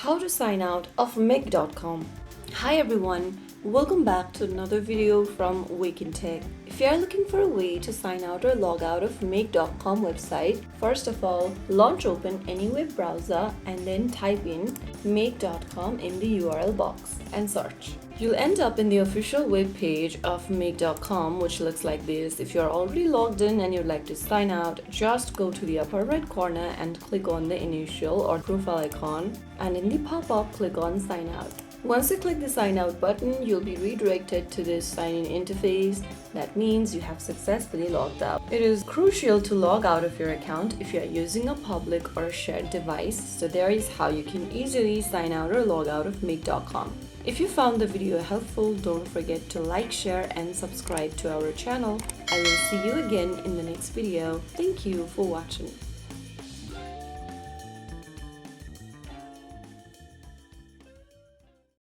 How to sign out of Make.com. Hi everyone, welcome back to another video from Wake&Tech. If you are looking for a way to sign out or log out of Make.com website, first of all, launch open any web browser and then type in Make.com in the URL box and search. You'll end up in the official web page of Make.com, which looks like this. If you're already logged in and you'd like to sign out, just go to the upper right corner and click on the initial or profile icon, and in the pop-up, click on sign out. Once you click the sign out button, you'll be redirected to this sign in interface. That means you have successfully logged out. It is crucial to log out of your account if you are using a public or shared device. So there is how you can easily sign out or log out of Make.com. If you found the video helpful, don't forget to like, share and subscribe to our channel. I will see you again in the next video. Thank you for watching.